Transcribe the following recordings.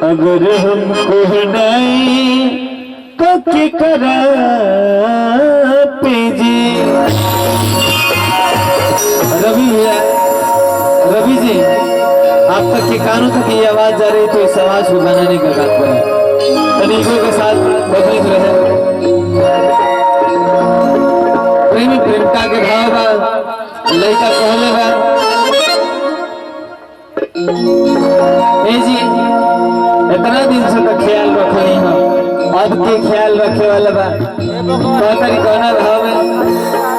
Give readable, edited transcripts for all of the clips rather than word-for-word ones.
अगर हमको नहीं तो क्या करा पेजी। रवि जी आप तक के कानों तक ये आवाज जा रही तो इस आवाज को बनाने का काम करें, तनिकों के साथ पब्लिक रहे। प्रेमी प्रेमिका के भाव बा, लड़का कहले बा ए जी इतना दिन से तो ख्याल रखे हैं, अब के ख्याल रखे वाला बा। कहता कि कौना भाव में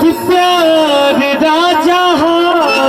कि प्यार